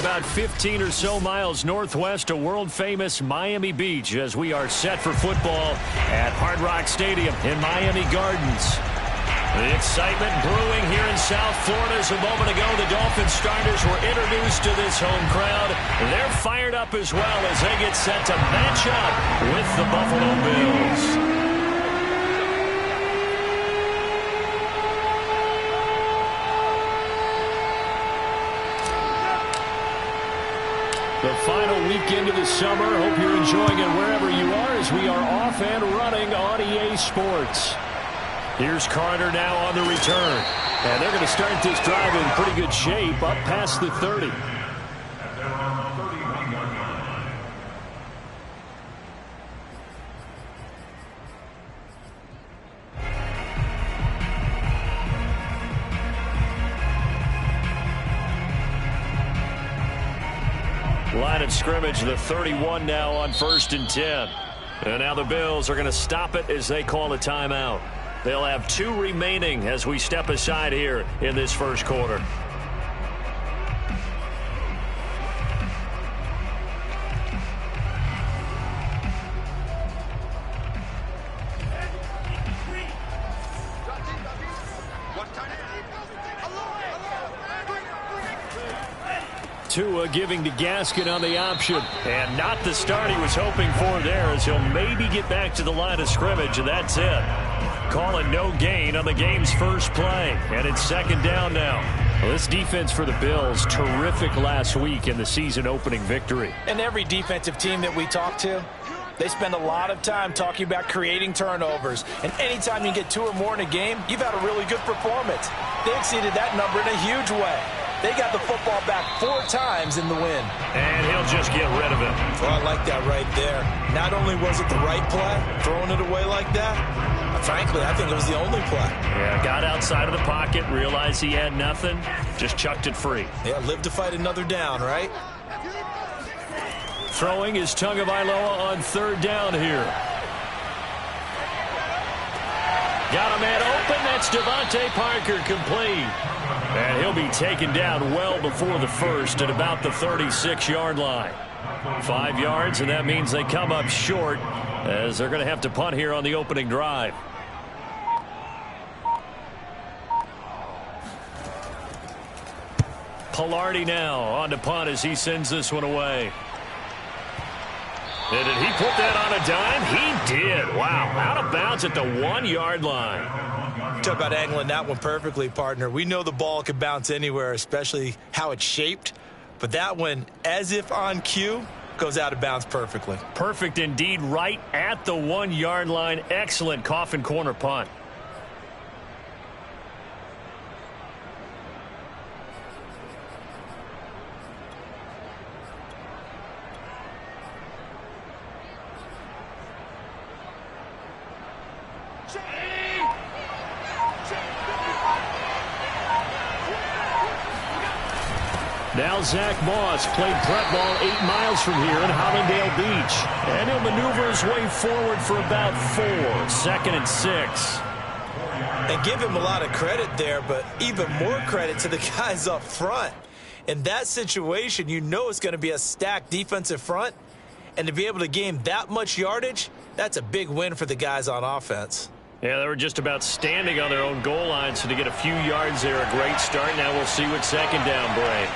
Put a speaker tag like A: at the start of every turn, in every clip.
A: about 15 or so miles northwest of world-famous Miami Beach as we are set for football at Hard Rock Stadium in Miami Gardens. The excitement brewing here in South Florida. As a moment ago, the Dolphins starters were introduced to this home crowd. They're fired up as well as they get set to match up with the Buffalo Bills. The final weekend of the summer. Hope you're enjoying it wherever you are as we are off and running on EA Sports. Here's Carter now on the return. And they're going to start this drive in pretty good shape up past the 30. Line of scrimmage, the 31 now on 1st and 10. And now the Bills are going to stop it as they call a timeout. They'll have 2 remaining as we step aside here in this first quarter. Tua giving to Gaskin on the option. And not the start he was hoping for there as he'll maybe get back to the line of scrimmage, and that's it. Call it no gain on the game's first play. And it's 2nd down now. Well, this defense for the Bills, terrific last week in the season opening victory.
B: And every defensive team that we talk to, they spend a lot of time talking about creating turnovers. And anytime you get 2 or more in a game, you've had a really good performance. They exceeded that number in a huge way. They got the football back 4 times in the win.
A: And he'll just get rid of it.
B: Well, I like that right there. Not only was it the right play, throwing it away like that, frankly, I think it was the only play.
A: Yeah, got outside of the pocket, realized he had nothing, just chucked it free.
B: Yeah, live to fight another down, right?
A: Throwing is Tagovailoa on 3rd down here. Got a man open. That's Devontae Parker complete. And he'll be taken down well before the first at about the 36-yard line. 5 yards, and that means they come up short as they're going to have to punt here on the opening drive. Pilardi now on to punt as he sends this one away. And did he put that on a dime? He did. Wow. Out of bounds at the 1-yard line.
B: Talk about angling that one perfectly, partner. We know the ball can bounce anywhere, especially how it's shaped. But that one, as if on cue, goes out of bounds perfectly.
A: Perfect indeed, right at the 1-yard line. Excellent coffin corner punt. Now Zach Moss played prep ball 8 miles from here in Hollandale Beach. And he'll maneuver his way forward for about 4. 2nd and 6.
B: And give him a lot of credit there, but even more credit to the guys up front. In that situation, you know it's going to be a stacked defensive front. And to be able to gain that much yardage, that's a big win for the guys on offense.
A: Yeah, they were just about standing on their own goal line, so to get a few yards there, a great start. Now we'll see what 2nd down brings.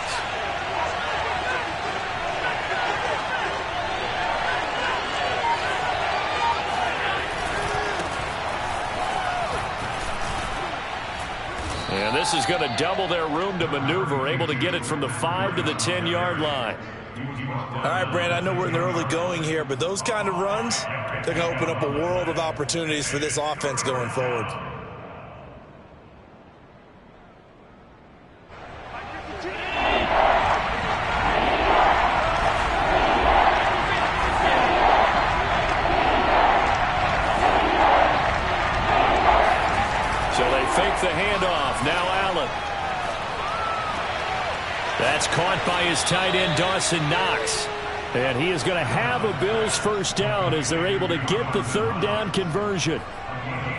A: And this is going to double their room to maneuver, able to get it from the 5 to the 10-yard line.
B: All right, Brand, I know we're in the early going here, but those kind of runs, they're going to open up a world of opportunities for this offense going forward.
A: So they fake the handoff. Now Allen. That's caught by his tight end, Dawson Knox. And he is going to have a Bills first down as they're able to get the 3rd down conversion.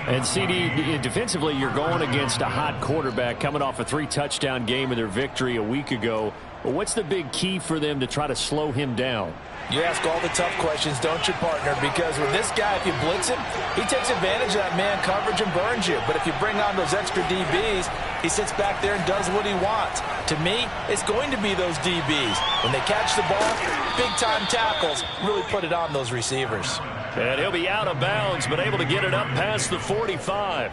A: And CD, defensively, you're going against a hot quarterback coming off a 3-touchdown game in their victory a week ago. But what's the big key for them to try to slow him down?
B: You ask all the tough questions, don't you, partner? Because with this guy, if you blitz him, he takes advantage of that man coverage and burns you. But if you bring on those extra DBs, he sits back there and does what he wants. To me, it's going to be those DBs. When they catch the ball, big-time tackles really put it on those receivers.
A: And he'll be out of bounds, but able to get it up past the 45.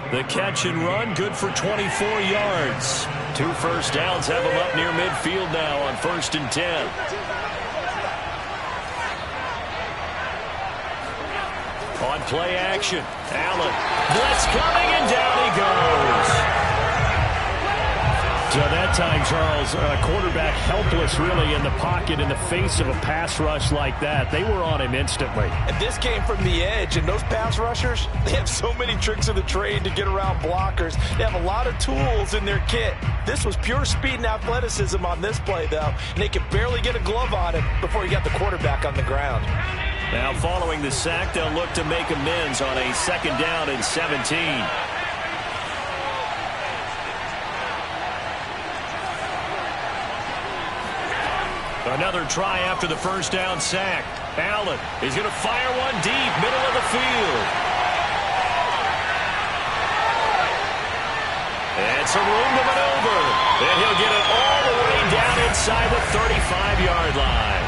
A: The catch and run, good for 24 yards. 2 first downs have him up near midfield now on 1st and 10. On play action, Allen. Blitz coming, and down he goes. So that time, Charles, quarterback helpless really in the pocket in the face of a pass rush like that. They were on him instantly.
B: And this came from the edge, and those pass rushers, they have so many tricks of the trade to get around blockers. They have a lot of tools in their kit. This was pure speed and athleticism on this play, though, and they could barely get a glove on it before he got the quarterback on the ground.
A: Now following the sack, they'll look to make amends on a 2nd down and 17. Another try after the 1st down sack. Allen is going to fire one deep, middle of the field. And some room to maneuver. And he'll get it all the way down inside the 35-yard line.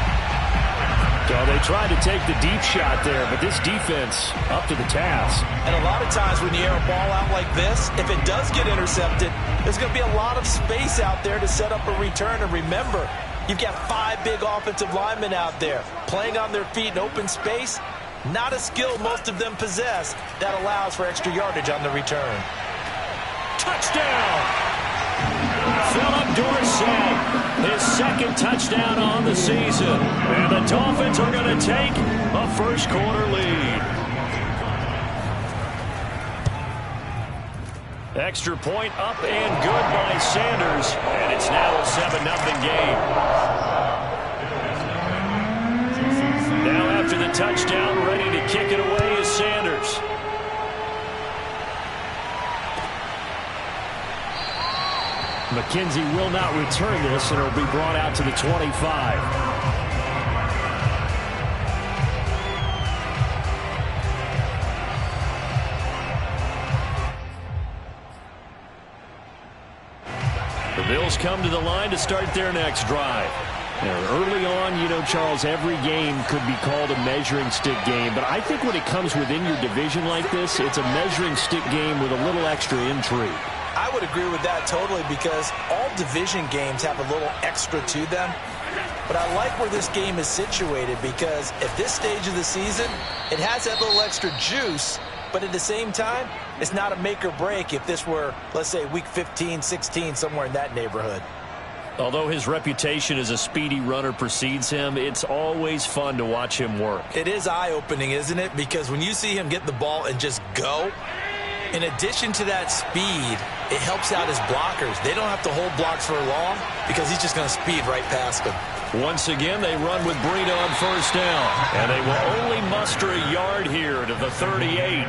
A: So they tried to take the deep shot there, but this defense up to the task.
B: And a lot of times when you air a ball out like this, if it does get intercepted, there's going to be a lot of space out there to set up a return. And remember, you've got 5 big offensive linemen out there playing on their feet in open space. Not a skill most of them possess that allows for extra yardage on the return.
A: Touchdown! Philip Dorsett, his 2nd touchdown on the season. And the Dolphins are going to take a 1st quarter lead. Extra point up and good by Sanders. And it's now a 7-0 game. Now after the touchdown, ready to kick it away is Sanders. McKenzie will not return this, and it'll be brought out to the 25. The Bills come to the line to start their next drive. Now, early on, you know, Charles, every game could be called a measuring stick game, but I think when it comes within your division like this, it's a measuring stick game with a little extra intrigue.
B: I would agree with that totally because all division games have a little extra to them. But I like where this game is situated because at this stage of the season, it has that little extra juice, but at the same time, it's not a make or break if this were, let's say, week 15, 16, somewhere in that neighborhood.
A: Although his reputation as a speedy runner precedes him, it's always fun to watch him work.
B: It is eye-opening, isn't it? Because when you see him get the ball and just go, in addition to that speed, it helps out his blockers. They don't have to hold blocks for long because he's just going to speed right past them.
A: Once again, they run with Breida on 1st down. And they will only muster a yard here to the 38.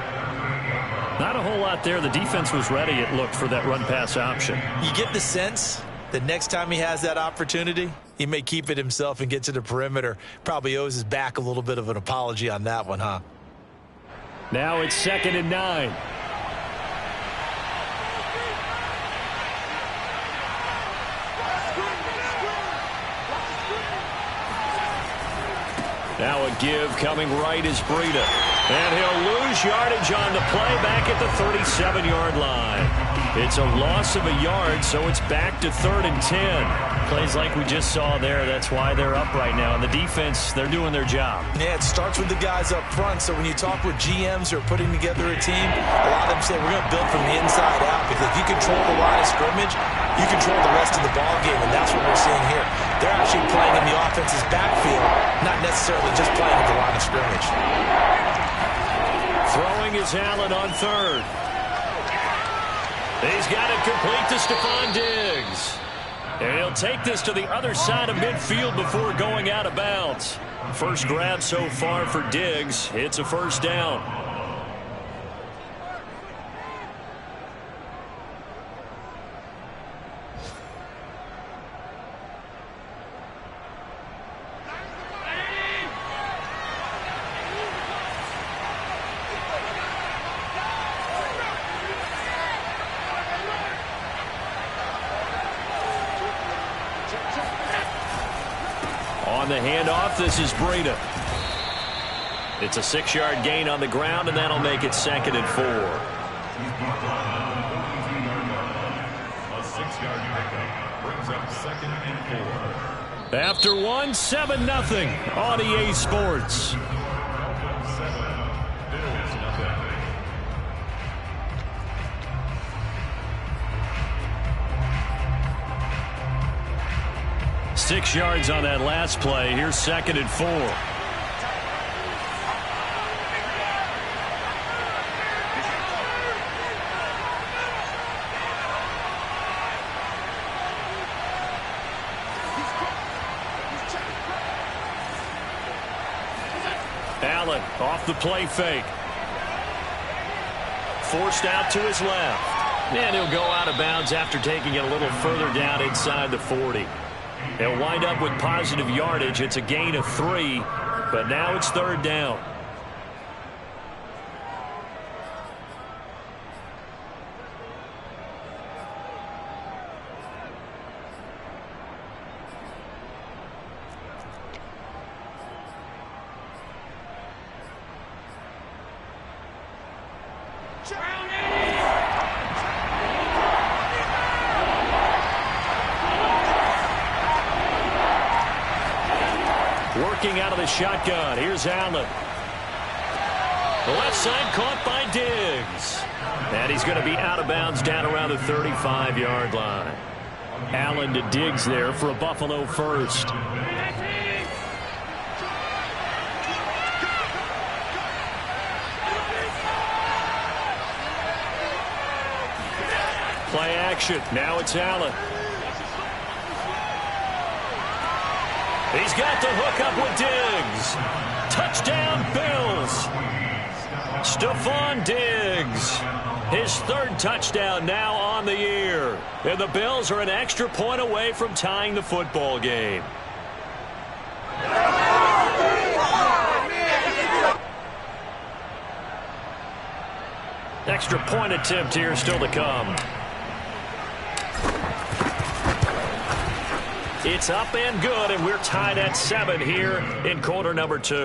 A: Not a whole lot there. The defense was ready, it looked, for that run-pass option.
B: You get the sense that next time he has that opportunity, he may keep it himself and get to the perimeter. Probably owes his back a little bit of an apology on that one, huh?
A: Now it's 2nd and 9. Now a give coming right is Breida. And he'll lose yardage on the play back at the 37-yard line. It's a loss of a yard, so it's back to 3rd and 10. Plays like we just saw there. That's why they're up right now. And the defense, they're doing their job.
B: Yeah, it starts with the guys up front. So when you talk with GMs who are putting together a team, a lot of them say we're going to build from the inside out. Because if you control the line of scrimmage, you control the rest of the ball game. And that's what we're seeing here. They're actually playing in the offense's backfield, not necessarily just playing at the line of scrimmage.
A: Throwing is Allen on 3rd. He's got it complete to Stephon Diggs. And he'll take this to the other side of midfield before going out of bounds. First grab so far for Diggs. It's a 1st down. On the handoff, this is Breida. It's a 6-yard gain on the ground, and that'll make it 2nd and 4. A 6-yard pickup brings up 2nd and 4. After 1, 7-0 on EA Sports. Six yards on that last play. Here's 2nd and 4. Allen off the play fake. Forced out to his left. And he'll go out of bounds after taking it a little further down inside the 40. They'll wind up with positive yardage. It's a gain of 3, but now it's 3rd down. Working out of the shotgun. Here's Allen. The left side caught by Diggs. And he's going to be out of bounds down around the 35-yard line. Allen to Diggs there for a Buffalo first. Play action. Now it's Allen. He's got the hook up with Diggs. Touchdown, Bills. Stephon Diggs. His 3rd touchdown now on the year. And the Bills are an extra point away from tying the football game. Extra point attempt here still to come. It's up and good, and we're tied at 7 here in quarter number 2.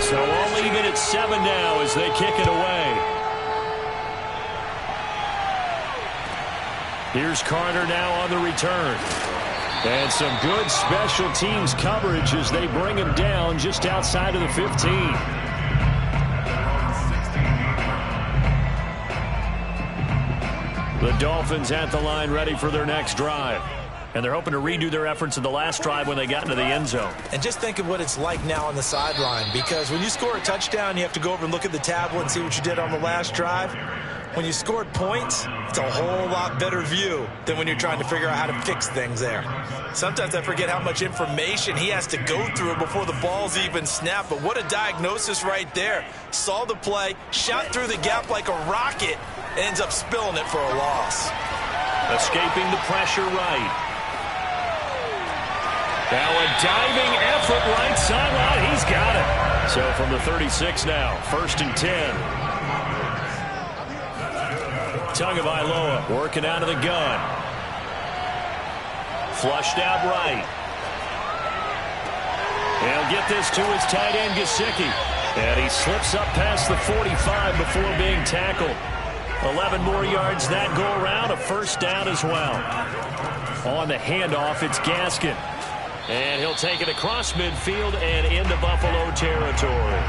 A: So all even at 7 now as they kick it away. Here's Carter now on the return. And some good special teams coverage as they bring him down just outside of the 15. The Dolphins at the line ready for their next drive. And they're hoping to redo their efforts in the last drive when they got into the end zone. And just think of what it's like now on the sideline, because when you score a touchdown, you have to go over and look at the tablet and see what you did on the last drive. When you scored points, it's a whole lot better view than when you're trying to figure out how to fix things there. Sometimes I forget how much information he has to go through before the ball's even snapped. But what a diagnosis right there. Saw the play, shot through the gap like a rocket, and ends up spilling it for a loss. Escaping the pressure right. Now a diving effort right sideline. He's got it. So from the 36 now, 1st and 10. Tagovailoa working out of the gun. Flushed out right. He'll get this to his tight end, Gesicki. And he slips up past the 45 before being tackled. 11 more yards that go around, a 1st down as well. On the handoff, it's Gaskin. And he'll take it across midfield and into Buffalo territory.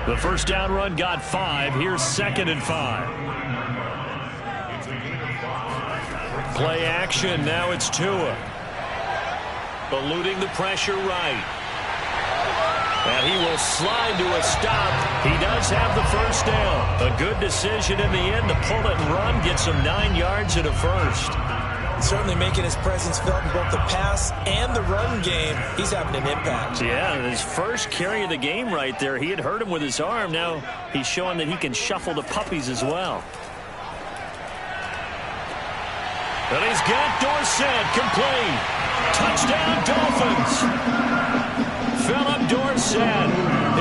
A: The 1st down run got 5. Here's 2nd and 5. Play action. Now it's Tua. Eluding the pressure right. And he will slide to a stop. He does have the 1st down. A good decision in the end to pull it and run. Gets him 9 yards and a 1st. Certainly making his presence felt in both the pass and the run game. He's having an impact. Yeah, his first carry of the game right there. He had hurt him with his arm. Now he's showing that he can shuffle the puppies as well. And he's got Dorsett complete. Touchdown, Dolphins. Philip Dorsett,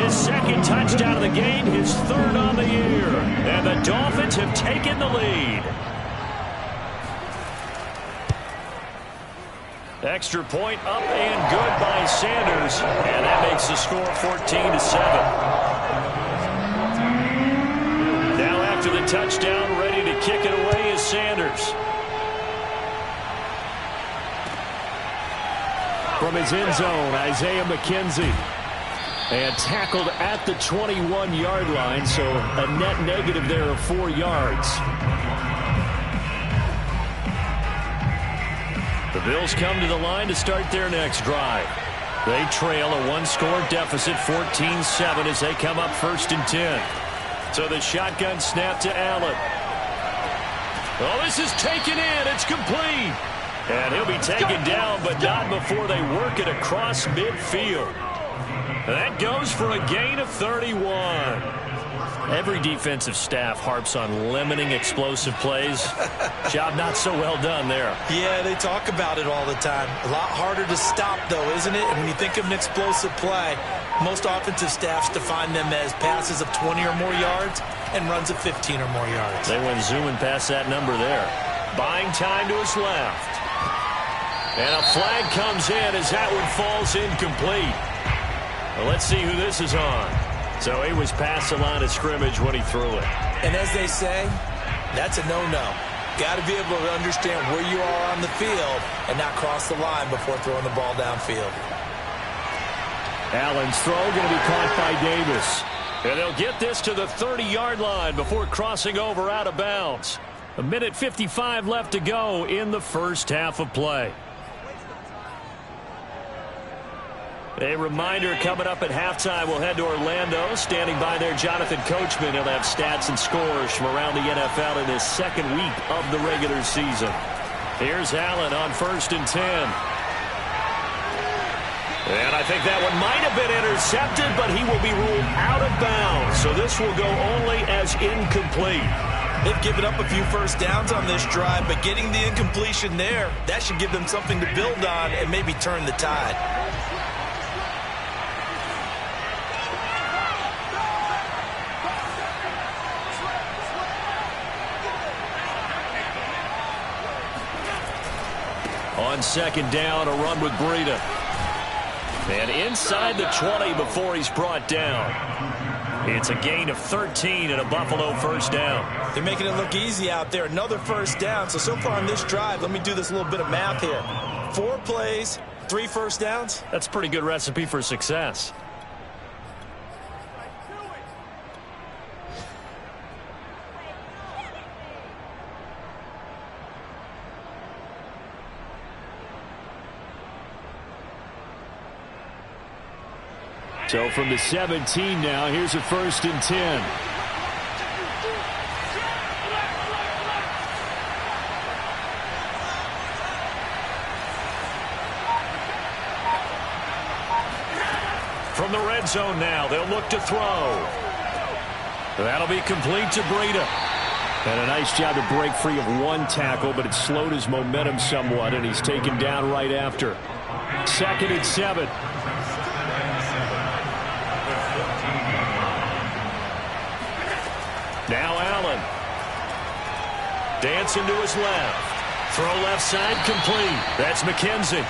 A: his 2nd touchdown of the game, his 3rd on the year. And the Dolphins have taken the lead. Extra point up and good by Sanders, and that makes the score 14-7. Now after the touchdown, ready to kick it away is Sanders. From his end zone, Isaiah McKenzie. And tackled at the 21-yard line, so a net negative there of 4 yards. The Bills come to the line to start their next drive. They trail a one-score deficit, 14-7, as they come up 1st and 10. So the shotgun snap to Allen. Oh, this is taken in. It's complete. And he'll be taken down, but not before they work it across midfield. That goes for a gain of 31. Every defensive staff harps on limiting explosive plays. Job not so well done there.
B: Yeah, they talk about it all the time. A lot harder to stop, though, isn't it? And when you think of an explosive play, most offensive staffs define them as passes of 20 or more yards and runs of 15 or more yards.
A: They went zooming past that number there. Buying time to his left. And a flag comes in as that one falls incomplete. Well, let's see who this is on. So he was past the line of scrimmage when he threw it.
B: And as they say, that's a no-no. Got to be able to understand where you are on the field and not cross the line before throwing the ball downfield.
A: Allen's throw going to be caught by Davis. And they'll get this to the 30-yard line before crossing over out of bounds. 1:55 left to go in the first half of play. A reminder coming up at halftime, we'll head to Orlando. Standing by there, Jonathan Coachman. He'll have stats and scores from around the NFL in his second week of the regular season. Here's Allen on 1st and 10. And I think that one might have been intercepted, but he will be ruled out of bounds. So this will go only as incomplete.
B: They've given up a few first downs on this drive, but getting the incompletion there, that should give them something to build on and maybe turn the tide.
A: On 2nd down, a run with Breida. And inside the 20 before he's brought down. It's a gain of 13 and a Buffalo first down.
B: They're making it look easy out there. Another first down. So far on this drive, let me do this little bit of math here. 4 plays, 3 first downs.
A: That's a pretty good recipe for success. So from the 17 now, here's a 1st and 10. From the red zone now, they'll look to throw. That'll be complete to Breida. And a nice job to break free of one tackle, but it slowed his momentum somewhat, and he's taken down right after. 2nd and 7. Now Allen. Dancing to his left. Throw left side complete. That's McKenzie.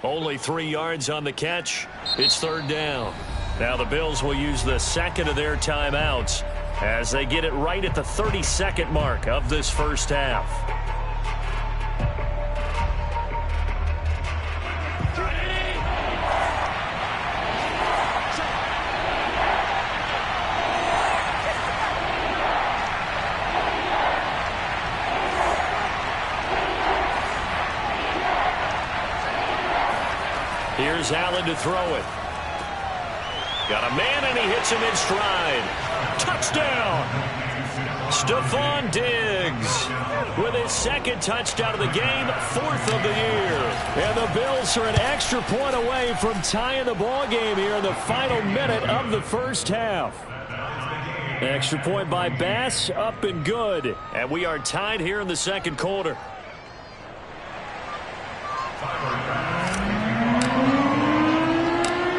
A: Only 3 yards on the catch. It's 3rd down. Now the Bills will use the second of their timeouts as they get it right at the 32nd mark of this first half. Here's Allen to throw it. Got a man, and he hits him in stride. Touchdown! Stephon Diggs with his 2nd touchdown of the game, 4th of the year. And the Bills are an extra point away from tying the ball game here in the final minute of the first half. Extra point by Bass, up and good. And we are tied here in the 2nd quarter.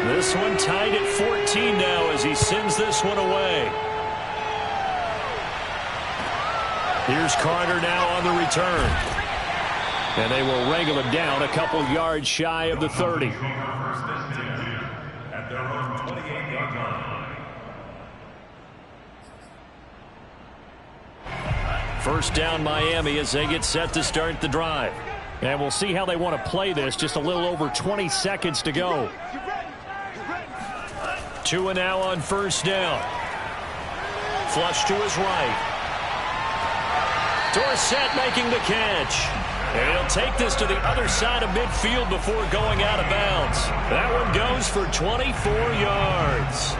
A: This one tied at 14 now as he sends this one away. Here's Carter now on the return. And they will wrangle him down a couple yards shy of the 30.
C: At their own 28-yard line.
A: First down Miami as they get set to start the drive. And we'll see how they want to play this. Just a little over 20 seconds to go. Tua now on first down. Flush to his right. Dorsett making the catch. And he'll take this to the other side of midfield before going out of bounds. That one goes for 24 yards.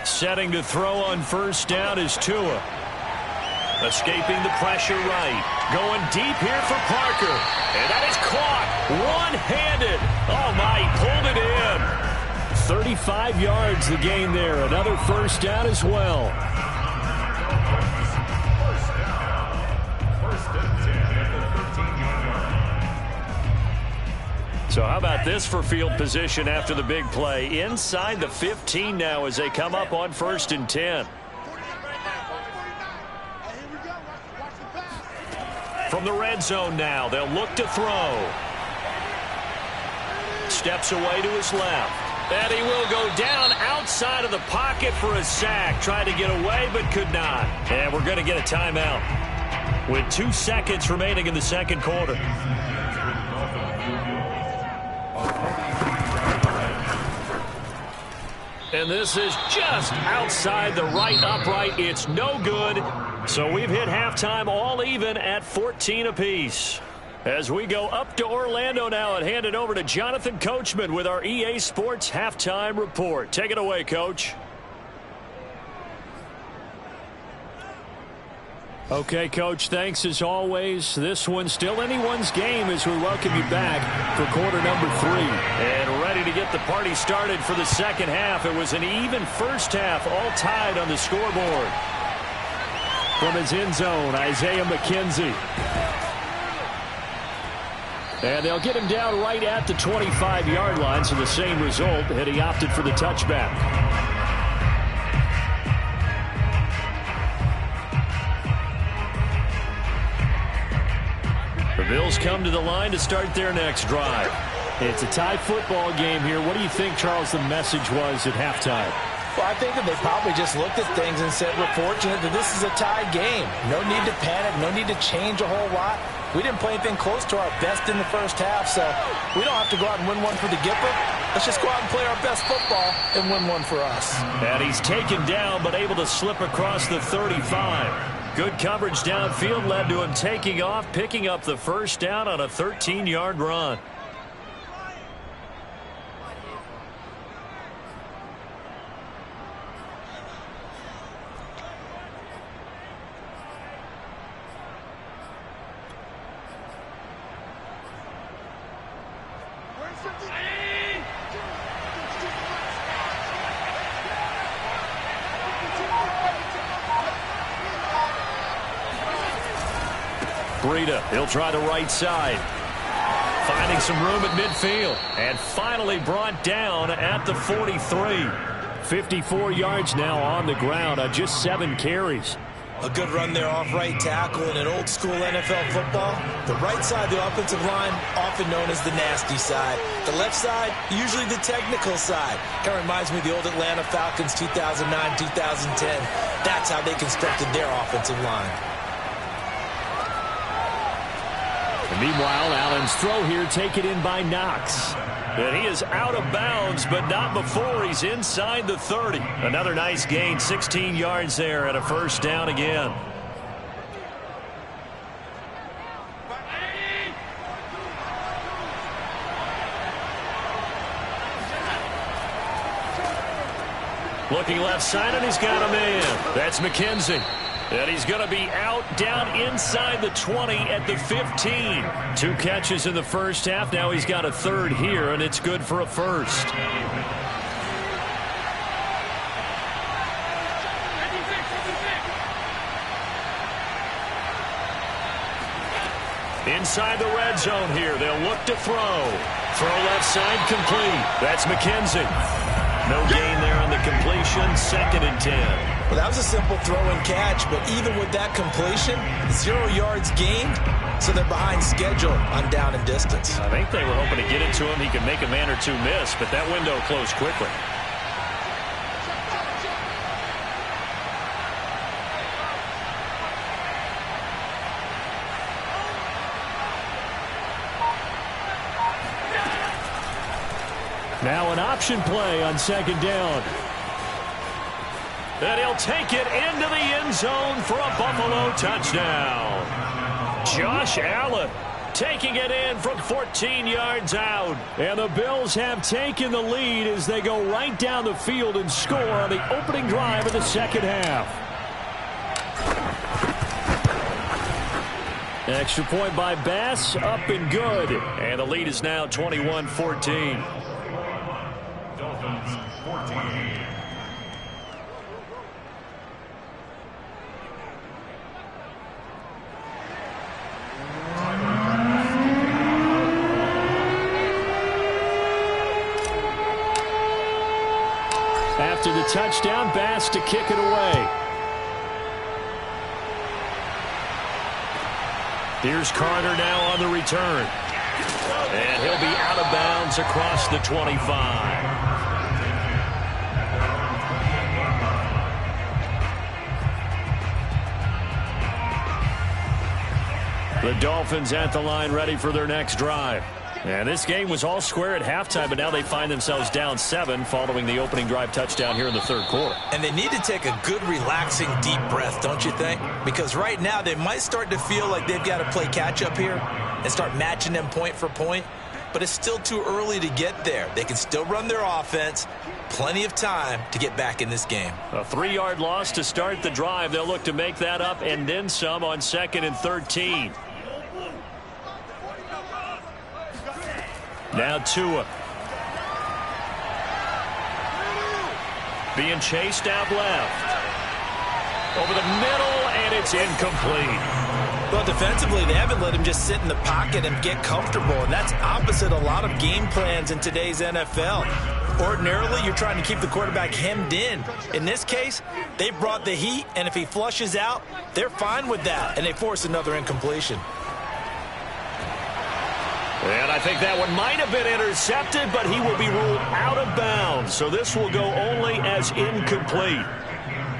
A: Setting to throw on first down is Tua. Escaping the pressure right. Going deep here for Parker. And that is caught. One-handed. Oh, my, he pulled it in. 35 yards the gain there. Another first down as well. So how about this for field position after the big play? Inside the 15 now as they come up on 1st and 10. From the red zone now, they'll look to throw. Steps away to his left. And he will go down outside of the pocket for a sack. Tried to get away, but could not. And we're going to get a timeout with 2 seconds remaining in the second quarter. And this is just outside the right upright. It's no good. So we've hit halftime all even at 14 apiece. As we go up to Orlando now and hand it over to Jonathan Coachman with our EA Sports Halftime Report. Take it away, Coach. Okay, Coach, thanks as always. This one's still anyone's game as we welcome you back for quarter number 3. And ready to get the party started for the second half. It was an even first half, all tied on the scoreboard. From his end zone, Isaiah McKenzie. And they'll get him down right at the 25-yard line, so the same result, and he opted for the touchback. The Bills come to the line to start their next drive. It's a tie football game here. What do you think, Charles, the message was at halftime?
B: Well, I think that they probably just looked at things and said, we're fortunate that this is a tied game. No need to panic, no need to change a whole lot. We didn't play anything close to our best in the first half, so we don't have to go out and win one for the Gipper. Let's just go out and play our best football and win one for us.
A: And he's taken down but able to slip across the 35. Good coverage downfield led to him taking off, picking up the first down on a 13-yard run. Breida, he'll try the right side. Finding some room at midfield. And finally brought down at the 43. 54 yards now on the ground on just 7 carries.
B: A good run there off right tackle in an old school NFL football. The right side of the offensive line, often known as the nasty side. The left side, usually the technical side. Kind of reminds me of the old Atlanta Falcons 2009, 2010. That's how they constructed their offensive line.
A: And meanwhile, Allen's throw here taken in by Knox. And he is out of bounds, but not before he's inside the 30. Another nice gain, 16 yards there, and a first down again. Looking left side, and he's got a man. That's McKenzie. And he's going to be out down inside the 20 at the 15. 2 catches in the first half. Now he's got a third here, and it's good for a first. inside the red zone here. They'll look to throw. Throw left side complete. That's McKenzie. No gain there on the completion. 2nd and 10.
B: Well, that was a simple throw and catch, but even with that completion, 0 yards gained, so they're behind schedule on down and distance.
A: I think they were hoping to get it to him. He could make a man or two miss, but that window closed quickly. Now an option play on 2nd down. And he'll take it into the end zone for a Buffalo touchdown. Josh Allen taking it in from 14 yards out. And the Bills have taken the lead as they go right down the field and score on the opening drive of the 2nd half. Extra point by Bass, up and good. And the lead is now 21-14.
C: Dolphins 14.
A: After the touchdown, Bass to kick it away. Here's Carter now on the return. And he'll be out of bounds across the 25. The Dolphins at the line ready for their next drive. And this game was all square at halftime, but now they find themselves down 7 following the opening drive touchdown here in the 3rd quarter.
B: And they need to take a good, relaxing, deep breath, don't you think? Because right now they might start to feel like they've got to play catch-up here and start matching them point for point. But it's still too early to get there. They can still run their offense. Plenty of time to get back in this game.
A: A 3-yard loss to start the drive. They'll look to make that up and then some on 2nd and 13. Now Tua. Being chased out left. Over the middle, and it's incomplete.
B: Well, defensively, they haven't let him just sit in the pocket and get comfortable, and that's opposite a lot of game plans in today's NFL. Ordinarily, you're trying to keep the quarterback hemmed in. In this case, they brought the heat, and if he flushes out, they're fine with that, and they force another incompletion.
A: And I think that one might have been intercepted, but he will be ruled out of bounds. So this will go only as incomplete.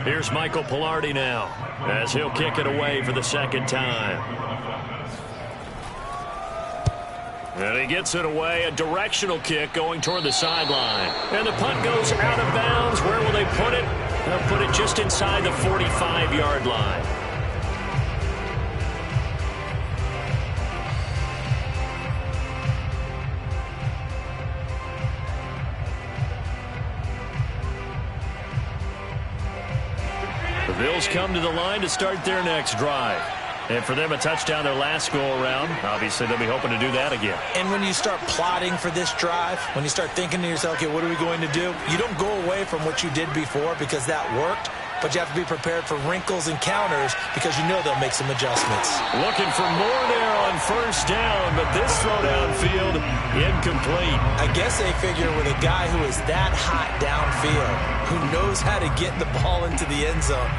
A: Here's Michael Pilardi now as he'll kick it away for the 2nd time. And he gets it away, a directional kick going toward the sideline. And the punt goes out of bounds. Where will they put it? They'll put it just inside the 45-yard line. The Bills come to the line to start their next drive. And for them, a touchdown their last go-around. Obviously, they'll be hoping to do that again.
B: And when you start plotting for this drive, when you start thinking to yourself, okay, what are we going to do? You don't go away from what you did before because that worked, but you have to be prepared for wrinkles and counters because you know they'll make some adjustments.
A: Looking for more there on 1st down, but this throw downfield, incomplete.
B: I guess they figure with a guy who is that hot downfield, who knows how to get the ball into the end zone,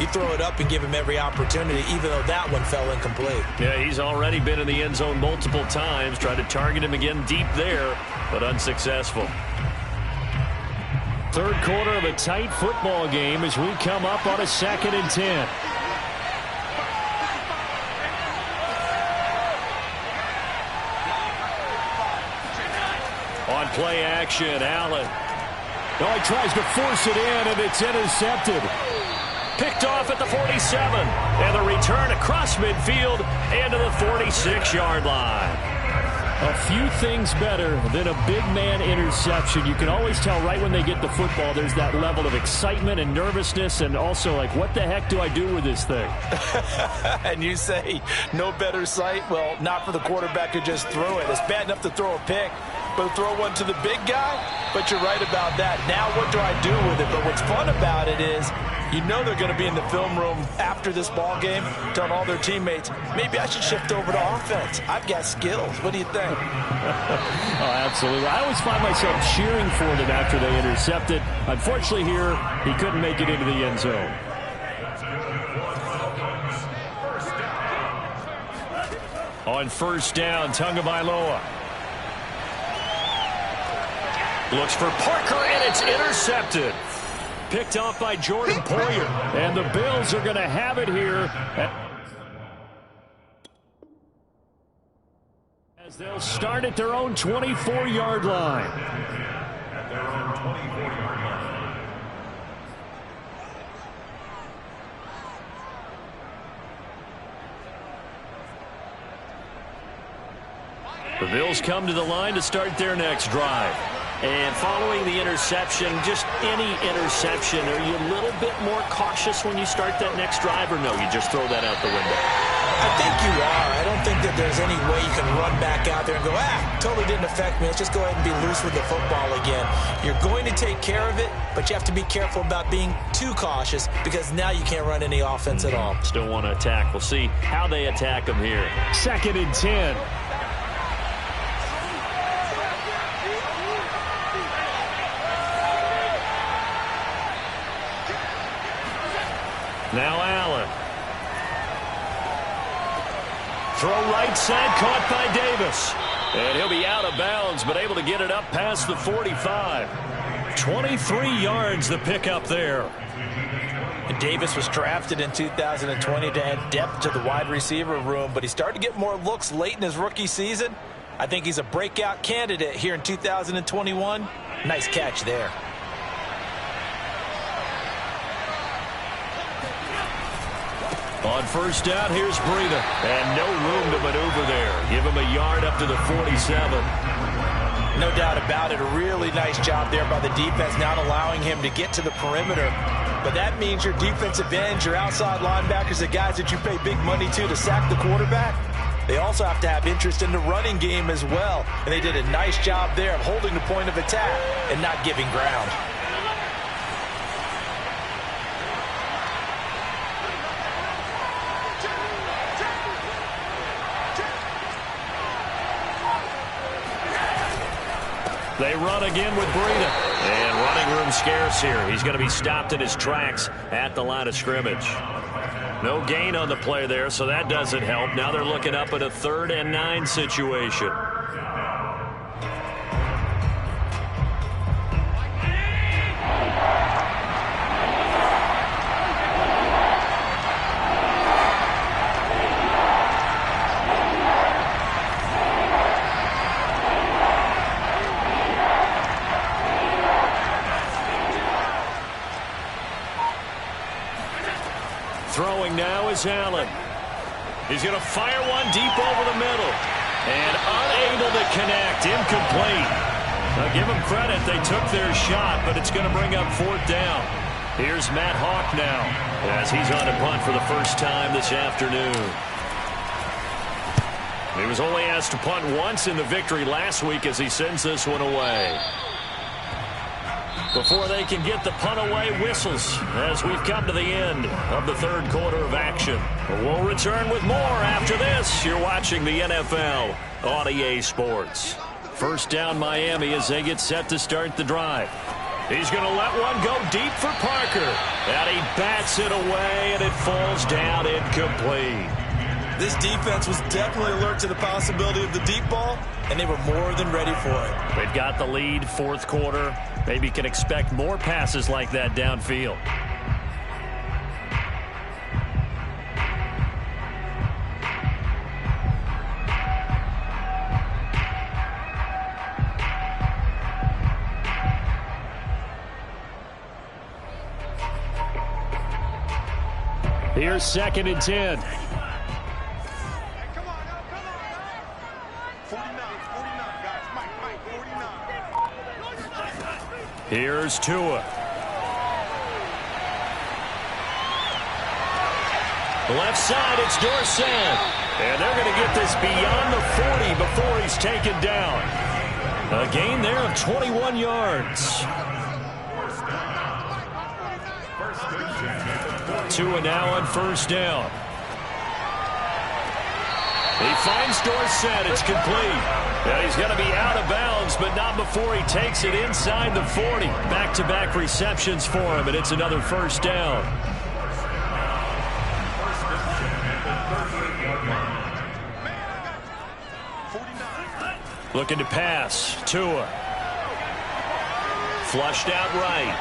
B: you throw it up and give him every opportunity, even though that one fell incomplete.
A: Yeah, he's already been in the end zone multiple times. Tried to target him again deep there, but unsuccessful. 3rd quarter of a tight football game as we come up on a 2nd and 10. On play action, Allen. Oh, he tries to force it in, and it's intercepted. Picked off at the 47. And the return across midfield and to the 46-yard line. A few things better than a big man interception. You can always tell right when they get the football, there's that level of excitement and nervousness and also like, what the heck do I do with this thing?
B: And you say, no better sight? Well, not for the quarterback to just throw it. It's bad enough to throw a pick, but to throw one to the big guy? But you're right about that. Now what do I do with it? But what's fun about it is You know they're going to be in the film room after this ball game telling all their teammates, maybe I should shift over to offense. I've got skills. What do you think?
A: Oh, absolutely. I always find myself cheering for them after they intercepted. Unfortunately here, he couldn't make it into the end zone. On first down, Tagovailoa. Looks for Parker, and it's intercepted. Picked off by Jordan Poyer. And the Bills are going to have it here. As they'll start at their own 24-yard line.
C: At their own 24-yard line.
A: The Bills come to the line to start their next drive.
D: And following the interception, just any interception, are you a little bit more cautious when you start that next drive, or no, you just throw that out the window?
B: I think you are. I don't think that there's any way you can run back out there and go, totally didn't affect me. Let's just go ahead and be loose with the football again. You're going to take care of it, but you have to be careful about being too cautious because now you can't run any offense at all.
D: Still want to attack. We'll see how they attack them here.
A: 2nd and 10. Now Allen. Throw right side, caught by Davis. And he'll be out of bounds, but able to get it up past the 45. 23 yards the pickup there.
B: Davis was drafted in 2020 to add depth to the wide receiver room, but he started to get more looks late in his rookie season. I think he's a breakout candidate here in 2021. Nice catch there.
A: On first down, here's Breida. And no room to maneuver there. Give him a yard up to the 47.
B: No doubt about it. A really nice job there by the defense, not allowing him to get to the perimeter. But that means your defensive ends, your outside linebackers, the guys that you pay big money to sack the quarterback, they also have to have interest in the running game as well. And they did a nice job there of holding the point of attack and not giving ground.
A: They run again with Breida. And running room scarce here. He's going to be stopped in his tracks at the line of scrimmage. No gain on the play there, so that doesn't help. Now they're looking up at a 3rd and 9 situation. Throwing now is Allen. He's going to fire one deep over the middle. And unable to connect. Incomplete. Now give them credit. They took their shot, but it's going to bring up 4th down. Here's Matt Hawk now as he's on to punt for the first time this afternoon. He was only asked to punt once in the victory last week as he sends this one away. Before they can get the punt away, whistles as we've come to the end of the 3rd quarter of action. We'll return with more after this. You're watching the NFL on EA Sports. First down Miami as they get set to start the drive. He's going to let one go deep for Parker. And he bats it away, and it falls down incomplete.
B: This defense was definitely alert to the possibility of the deep ball, and they were more than ready for it.
A: They've got the lead, 4th quarter. Maybe you can expect more passes like that downfield. Here's 2nd and 10. Here's Tua. Left side, it's Dorsett. And they're going to get this beyond the 40 before he's taken down. A gain there of 21 yards. Tua now on first down. He finds Dorsett. It's complete. And he's going to be out of bounds, but not before he takes it inside the 40. Back-to-back receptions for him, and it's another first down. Looking to pass. Tua. Flushed out right.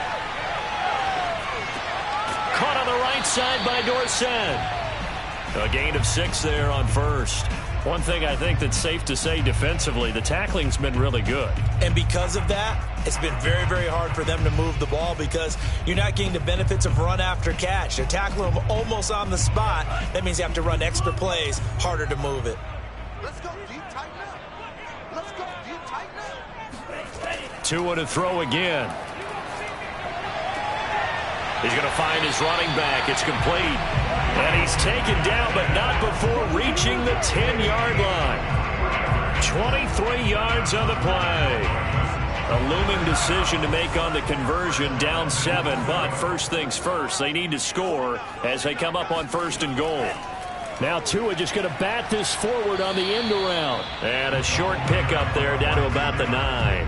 A: Caught on the right side by Dorsett. A gain of 6 there on first. One thing I think that's safe to say defensively, the tackling's been really good.
B: And because of that, it's been very, very hard for them to move the ball because you're not getting the benefits of run after catch. They're tackling them almost on the spot. That means you have to run extra plays, harder to move it.
E: Let's go deep, tighten up. Let's go deep, tighten up.
A: Tua to throw again. He's going to find his running back. It's complete. And he's taken down, but not before reaching the 10-yard line. 23 yards on the play. A looming decision to make on the conversion, down 7. But first things first, they need to score as they come up on first and goal. Now Tua just going to bat this forward on the end around. And a short pickup there down to about the 9.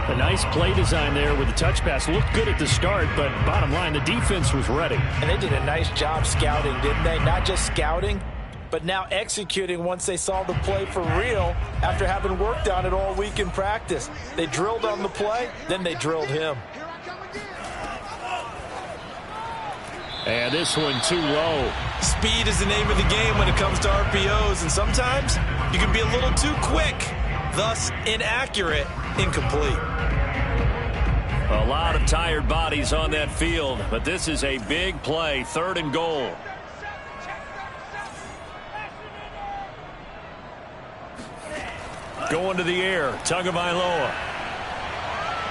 A: A nice play design there with the touch pass. Looked good at the start, but bottom line, the defense was ready.
B: And they did a nice job scouting, didn't they? Not just scouting, but now executing once they saw the play for real after having worked on it all week in practice. They drilled on the play, then they drilled him.
A: And this one too low.
B: Speed is the name of the game when it comes to RPOs, and sometimes you can be a little too quick, thus inaccurate, incomplete.
A: A lot of tired bodies on that field, but this is a big play, 3rd and goal. Going to the air, Tagovailoa.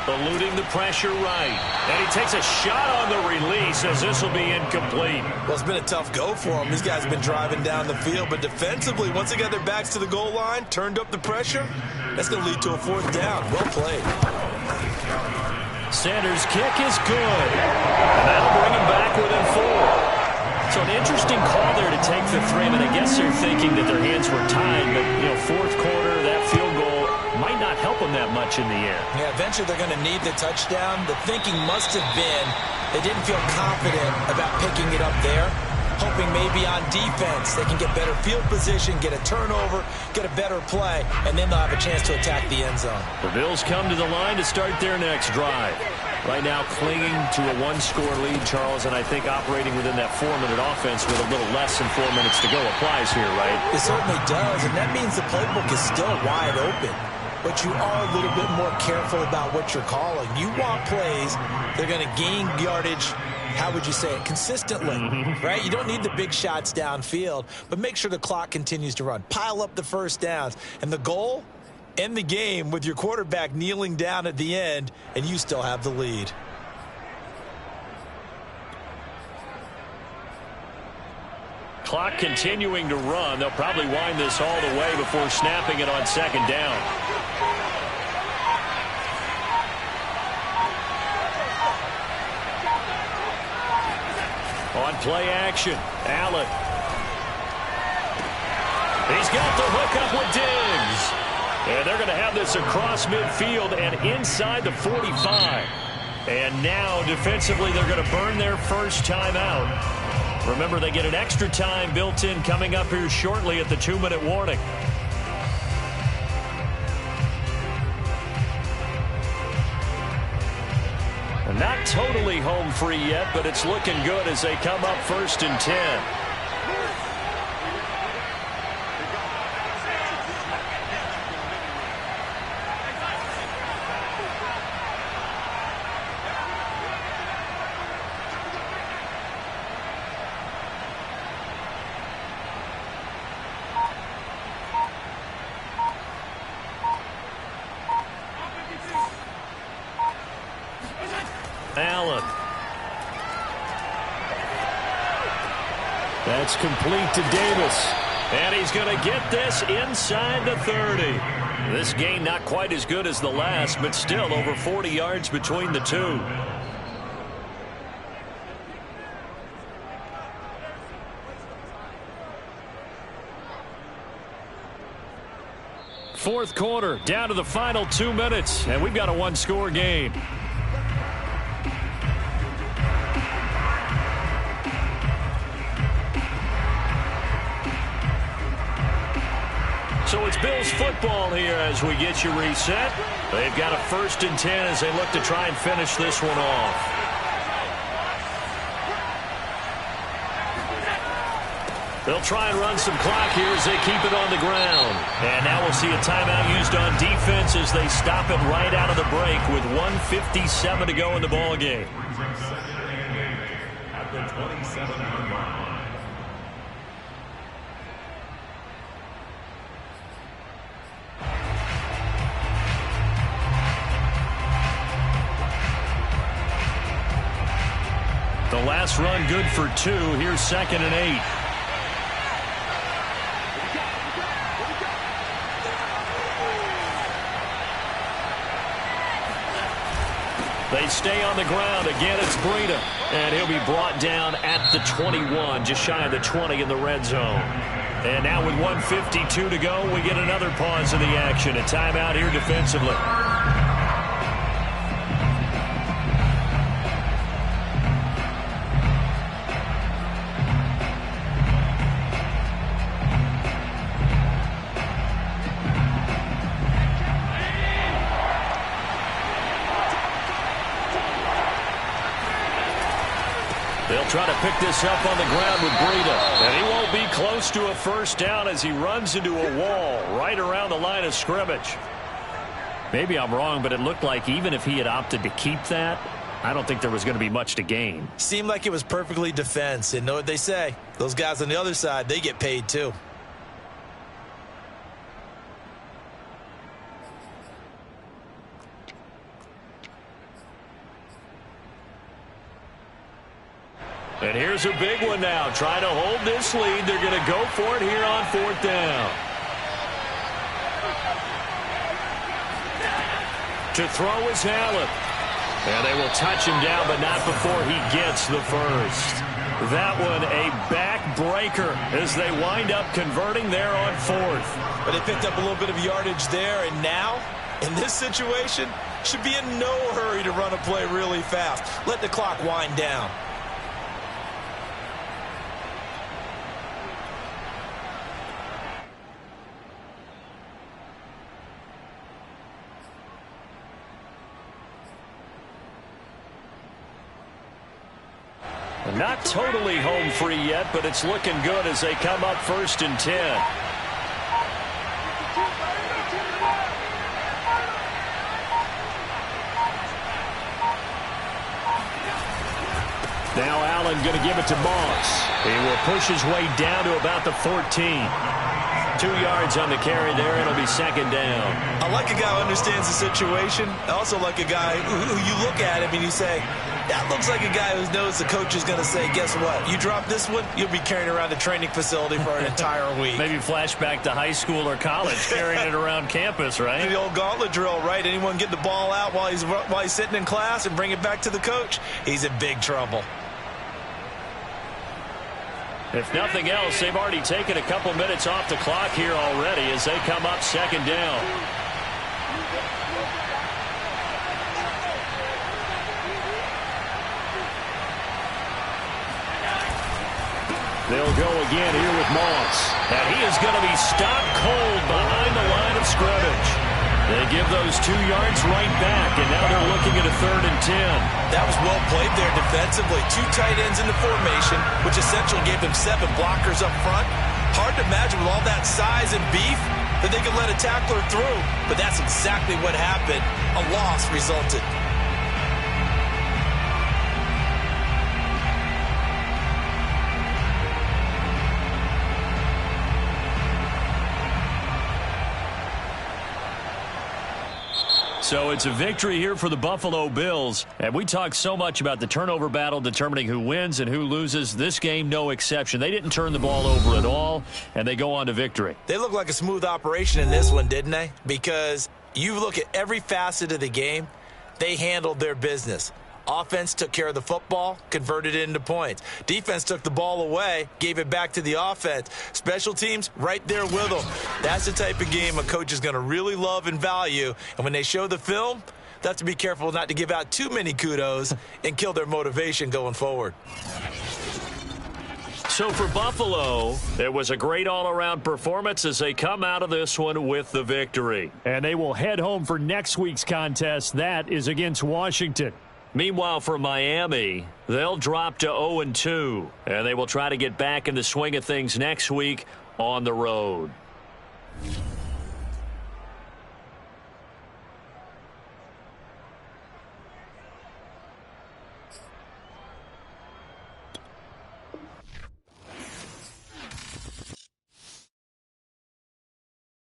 A: Eluding the pressure right. And he takes a shot on the release as this will be incomplete.
B: Well, it's been a tough go for him. These guys have been driving down the field, but defensively, once they got their backs to the goal line, turned up the pressure, that's going to lead to a 4th down. Well played.
A: Sanders' kick is good. And that'll bring him back within 4. So an interesting call there to take the 3. I mean, I guess they're thinking that their hands were tied, but, 4th quarter, that field goal might not help them that much in the air.
B: Yeah, eventually they're going to need the touchdown. The thinking must have been they didn't feel confident about picking it up there, hoping maybe on defense they can get better field position, get a turnover, get a better play, and then they'll have a chance to attack the end zone.
A: The Bills come to the line to start their next drive. Right now clinging to a 1-score lead, Charles, and I think operating within that 4-minute offense with a little less than 4 minutes to go applies here, right?
B: It certainly does, and that means the playbook is still wide open. But you are a little bit more careful about what you're calling. You want plays that are going to gain yardage, how would you say it, consistently, right? You don't need the big shots downfield, but make sure the clock continues to run. Pile up the first downs. And the goal, end the game with your quarterback kneeling down at the end, and you still have the lead.
A: Clock continuing to run. They'll probably wind this all the way before snapping it on 2nd down. On play action, Allen. He's got the hook up with Diggs. And they're going to have this across midfield and inside the 45. And now defensively they're going to burn their first timeout. Remember, they get an extra time built in coming up here shortly at the 2-minute warning. Not totally home free yet, but it's looking good as they come up 1st and 10. Allen. That's complete to Davis. And he's going to get this inside the 30. This gain not quite as good as the last, but still over 40 yards between the two. Fourth quarter, down to the final 2 minutes, and we've got a one-score game. So it's Bills football here as we get you reset. They've got a 1st and 10 as they look to try and finish this one off. They'll try and run some clock here as they keep it on the ground. And now we'll see a timeout used on defense as they stop it right out of the break with 1:57 to go in the ball game.
C: At the 27-yard line.
A: The last run good for 2. Here's 2nd and 8. They stay on the ground. Again, it's Breida. And he'll be brought down at the 21, just shy of the 20 in the red zone. And now with 1:52 to go, we get another pause in the action. A timeout here defensively. They'll try to pick this up on the ground with Breida. And he won't be close to a first down as he runs into a wall right around the line of scrimmage. Maybe I'm wrong, but it looked like even if he had opted to keep that, I don't think there was going to be much to gain.
B: Seemed like it was perfectly defense. And know what they say? Those guys on the other side, they get paid too.
A: And here's a big one now. Trying to hold this lead. They're going to go for it here on 4th down. To throw is Allen. And they will touch him down, but not before he gets the first. That one a backbreaker as they wind up converting there on 4th.
B: But they picked up a little bit of yardage there, and now, in this situation, should be in no hurry to run a play really fast. Let the clock wind down.
A: Not totally home free yet, but it's looking good as they come up 1st and 10. Now Allen going to give it to Moss. He will push his way down to about the 14. 2 yards on the carry there. It'll be 2nd down.
B: I like a guy who understands the situation. I also like a guy who you look at him and you say, that looks like a guy who knows the coach is going to say, guess what? You drop this one, you'll be carrying around a training facility for an entire week.
A: Maybe flashback to high school or college, carrying it around campus, right?
B: The old gauntlet drill, right? Anyone get the ball out while he's sitting in class and bring it back to the coach? He's in big trouble.
A: If nothing else, they've already taken a couple minutes off the clock here already as they come up 2nd down. They'll go again here with Moss. And he is going to be stopped cold behind the line of scrimmage. They give those 2 yards right back, and now they're looking at a 3rd and 10.
B: That was well played there defensively. 2 tight ends in the formation, which essentially gave them 7 blockers up front. Hard to imagine with all that size and beef that they could let a tackler through, but that's exactly what happened. A loss resulted.
A: So it's a victory here for the Buffalo Bills. And we talk so much about the turnover battle determining who wins and who loses. This game, no exception. They didn't turn the ball over at all, and they go on to victory.
B: They look like a smooth operation in this one, didn't they? Because you look at every facet of the game, they handled their business. Offense took care of the football, converted it into points. Defense took the ball away, gave it back to the offense. Special teams, right there with them. That's the type of game a coach is going to really love and value. And when they show the film, they have to be careful not to give out too many kudos and kill their motivation going forward.
A: So for Buffalo, it was a great all-around performance as they come out of this one with the victory.
F: And they will head home for next week's contest. That is against Washington.
A: Meanwhile, for Miami, they'll drop to 0-2, and they will try to get back in the swing of things next week on the road.